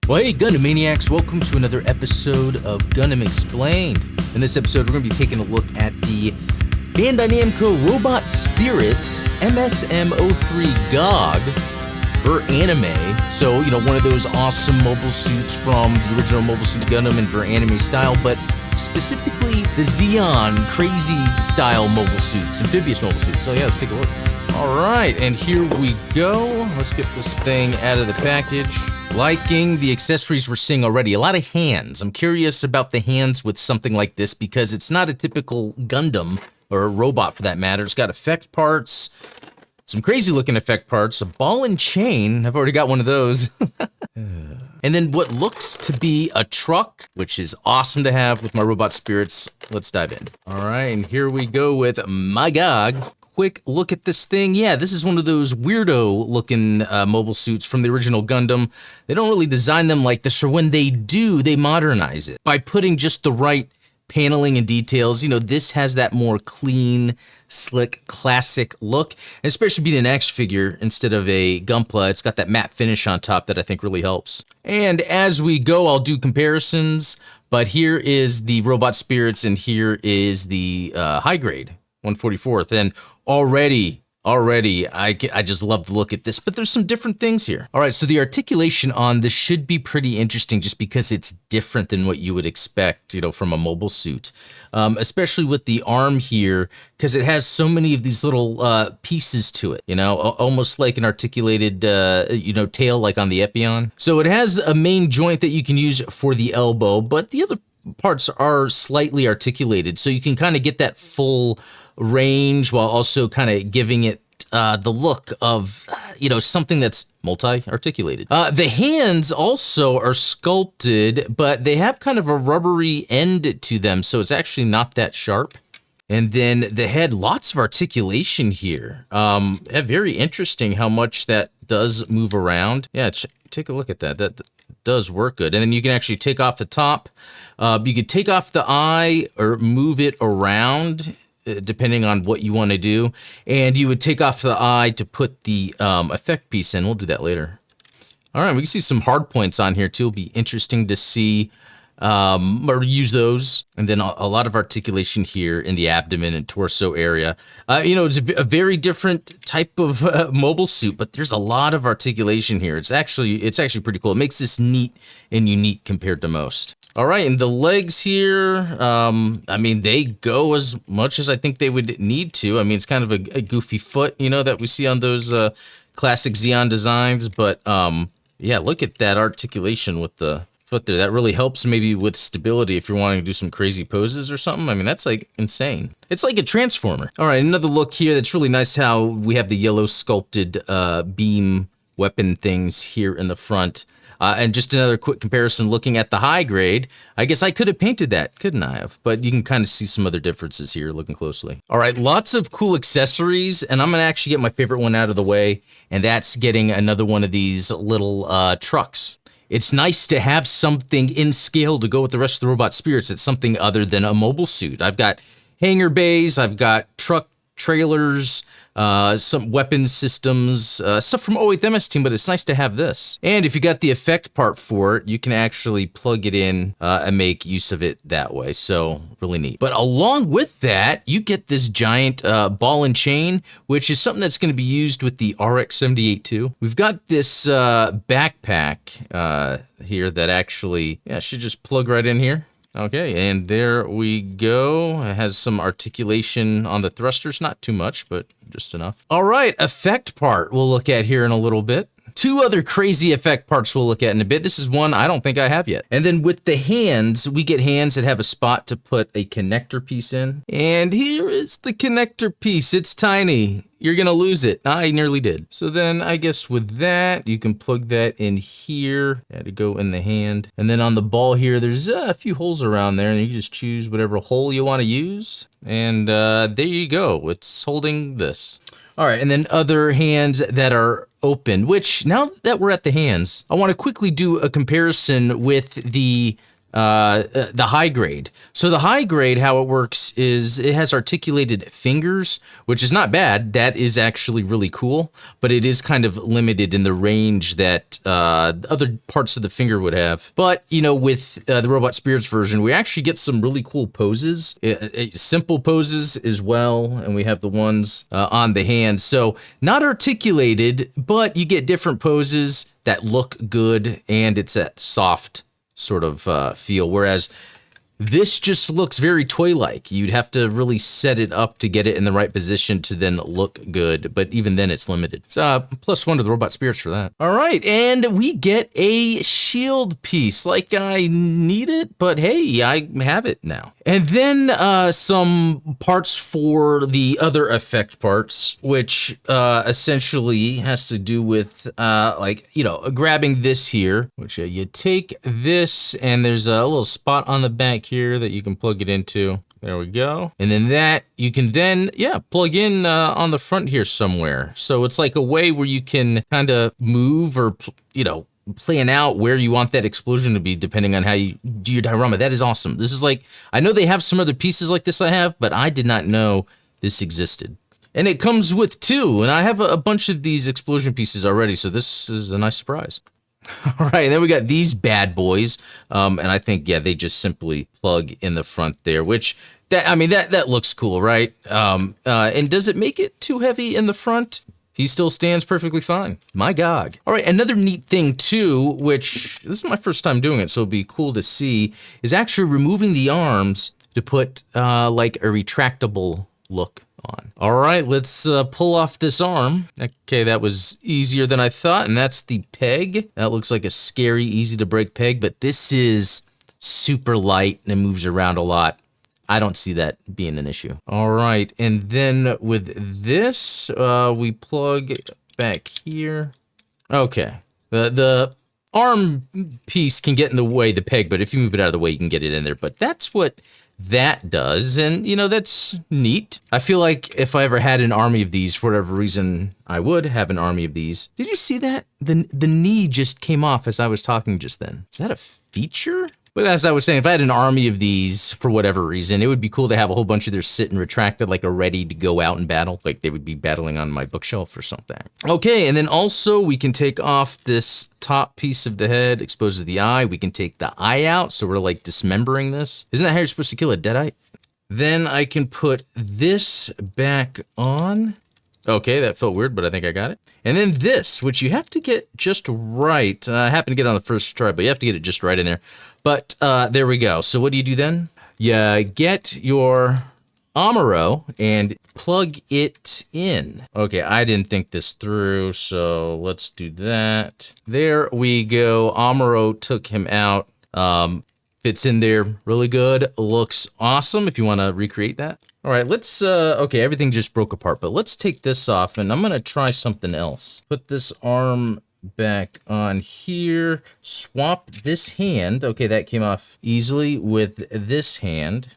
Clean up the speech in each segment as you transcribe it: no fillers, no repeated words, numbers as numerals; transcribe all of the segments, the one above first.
Well, hey, Gundam Maniacs, welcome to another episode of Gundam Explained. In this episode, we're going to be taking a look at the Bandai Namco Robot Spirits MSM03 Gogg for anime. So, one of those awesome mobile suits from the original Mobile Suit Gundam in for anime style, but specifically the Zeon crazy style mobile suits, amphibious mobile suits. So yeah, let's take a look. All right, and here we go. Let's get this thing out of the package. Liking the accessories we're seeing already. A lot of hands. I'm curious about the hands with something like this because it's not a typical Gundam, or a robot for that matter. It's got effect parts, some crazy looking effect parts, a ball and chain. I've already got one of those. And then what looks to be a truck, which is awesome to have with my robot spirits. Let's dive in. All right, and here we go with my Gogg. Quick look at this thing. Yeah, this is one of those weirdo looking mobile suits from the original Gundam. They don't really design them like this, or when they do, they modernize it by putting just the right paneling and details. This has that more clean, slick, classic look, and especially being an X figure instead of a Gunpla, it's got that matte finish on top that I think really helps. And as we go, I'll do comparisons, but here is the Robot Spirits and here is the high grade 144th, and already I just love the look at this, but there's some different things here. All right, so the articulation on this should be pretty interesting just because it's different than what you would expect, from a mobile suit, especially with the arm here, because it has so many of these little pieces to it, almost like an articulated, tail like on the Epion. So it has a main joint that you can use for the elbow, but the other parts are slightly articulated, so you can kind of get that full range while also kind of giving it the look of, something that's multi-articulated. The hands also are sculpted, but they have kind of a rubbery end to them, so it's actually not that sharp. And then the head, lots of articulation here. Very interesting how much that does move around. Yeah, take a look at that. That does work good. And then you can actually take off the top. You could take off the eye or move it around depending on what you want to do. And you would take off the eye to put the effect piece in. We'll do that later. All right, we can see some hard points on here too. It'll be interesting to see or use those. And then a lot of articulation here in the abdomen and torso area. It's a very different type of mobile suit, but there's a lot of articulation here. It's actually pretty cool. It makes this neat and unique compared to most. All right, and the legs here, they go as much as I think they would need to. It's kind of a goofy foot, that we see on those classic Zeon designs. But yeah, look at that articulation with the foot there. That really helps maybe with stability if you're wanting to do some crazy poses or something. That's like insane. It's like a transformer. All right, another look here that's really nice how we have the yellow sculpted beam weapon things here in the front. And just another quick comparison looking at the high grade. I guess I could have painted that, couldn't I have? But you can kind of see some other differences here looking closely. All right, lots of cool accessories, and I'm going to actually get my favorite one out of the way, and that's getting another one of these little trucks. It's nice to have something in scale to go with the rest of the Robot Spirits. It's something other than a mobile suit. I've got hangar bays, I've got truck trailers, some weapons systems, stuff from 08 MS Team, but it's nice to have this. And if you got the effect part for it, you can actually plug it in and make use of it that way. So really neat. But along with that, you get this giant ball and chain, which is something that's going to be used with the RX-78 too. We've got this backpack here that actually should just plug right in here. Okay, and there we go. It has some articulation on the thrusters, not too much, but just enough. All right, effect part we'll look at here in a little bit. Two other crazy effect parts we'll look at in a bit. This is one I don't think I have yet. And then with the hands, we get hands that have a spot to put a connector piece in. And here is the connector piece. It's tiny. You're gonna lose it. I nearly did. So then I guess with that, you can plug that in here. Had to go in the hand. And then on the ball here, there's a few holes around there, and you just choose whatever hole you want to use. And there you go. It's holding this. All right, and then other hands that are open, which now that we're at the hands, I want to quickly do a comparison with the the high grade. So the high grade, how it works is it has articulated fingers, which is not bad. That is actually really cool, but it is kind of limited in the range that other parts of the finger would have. But, you know, with the Robot Spirits version, we actually get some really cool poses, simple poses as well, and we have the ones on the hand. So not articulated, but you get different poses that look good, and it's that soft sort of feel, whereas this just looks very toy-like. You'd have to really set it up to get it in the right position to then look good, but even then it's limited. So +1 to the Robot Spirits for that. All right, and we get a shield piece. Like I need it, but hey, I have it now. And then some parts for the other effect parts, which essentially has to do with like, you know, grabbing this here, which you take this and there's a little spot on the back here that you can plug it into. There we go. And then that you can then, yeah, plug in on the front here somewhere. So it's like a way where you can kind of move or, you know, plan out where you want that explosion to be depending on how you do your diorama. That is awesome. This is like, I know they have some other pieces like this I have, but I did not know this existed. And it comes with 2, and I have a bunch of these explosion pieces already, so this is a nice surprise. All right, and then we got these bad boys, and I think, yeah, they just simply plug in the front there, which, I mean, that looks cool, right? And does it make it too heavy in the front? He still stands perfectly fine. My Gogg. All right, another neat thing too, which this is my first time doing it, so it'd be cool to see, is actually removing the arms to put like a retractable look on. All right, let's pull off this arm. Okay, that was easier than I thought, and that's the peg. That looks like a scary, easy to break peg, but this is super light and it moves around a lot. I don't see that being an issue. All right, and then with this, we plug back here. Okay, the arm piece can get in the way of the peg, but if you move it out of the way, you can get it in there. But that's what that does, and you know, that's neat. I feel like if I ever had an army of these, for whatever reason, I would have an army of these. Did you see that? The knee just came off as I was talking just then. Is that a feature? But as I was saying, if I had an army of these, for whatever reason, it would be cool to have a whole bunch of theirs sit and retracted, like a ready to go out and battle, like they would be battling on my bookshelf or something. Okay, and then also we can take off this top piece of the head, exposes the eye. We can take the eye out, so we're like dismembering this. Isn't that how you're supposed to kill a deadite? Then I can put this back on. Okay, that felt weird, but I think I got it. And then this, which you have to get just right. I happened to get it on the first try, but you have to get it just right in there. But there we go. So what do you do then? You get your Amuro and plug it in. Okay, I didn't think this through, so let's do that. There we go. Amuro took him out. Fits in there really good. Looks awesome if you want to recreate that. All right, let's, okay, everything just broke apart, but let's take this off and I'm going to try something else. Put this arm back on here, swap this hand. Okay, that came off easily with this hand.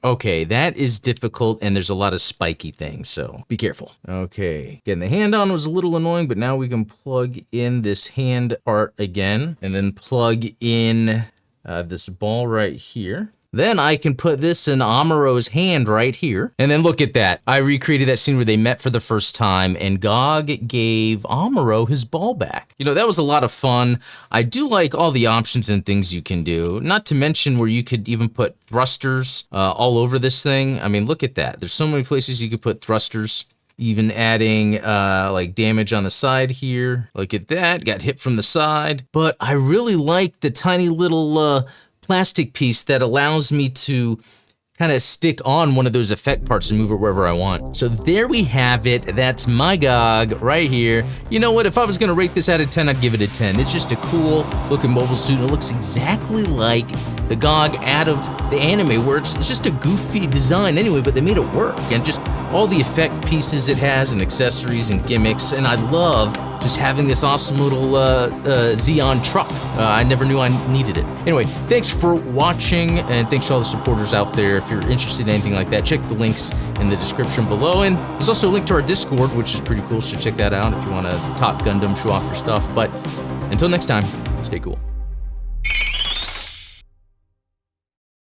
Okay, that is difficult and there's a lot of spiky things, so be careful. Okay, getting the hand on was a little annoying, but now we can plug in this hand part again and then plug in this ball right here. Then I can put this in Amuro's hand right here. And then look at that. I recreated that scene where they met for the first time and Gogg gave Amuro his ball back. You know, that was a lot of fun. I do like all the options and things you can do. Not to mention where you could even put thrusters all over this thing. I mean, look at that. There's so many places you could put thrusters. Even adding like damage on the side here. Look at that, got hit from the side. But I really like the tiny little plastic piece that allows me to kind of stick on one of those effect parts and move it wherever I want. So there we have it. That's my Gogg right here. You know what? If I was going to rate this out of 10, I'd give it a 10. It's just a cool looking mobile suit. It looks exactly like the Gogg out of the anime, where it's just a goofy design anyway, but they made it work. And just all the effect pieces it has and accessories and gimmicks. And I love just having this awesome little Xeon truck. I never knew I needed it. Anyway, thanks for watching, and thanks to all the supporters out there. If you're interested in anything like that, check the links in the description below. And there's also a link to our Discord, which is pretty cool, so check that out if you want to talk Gundam, show off your stuff. But until next time, stay cool.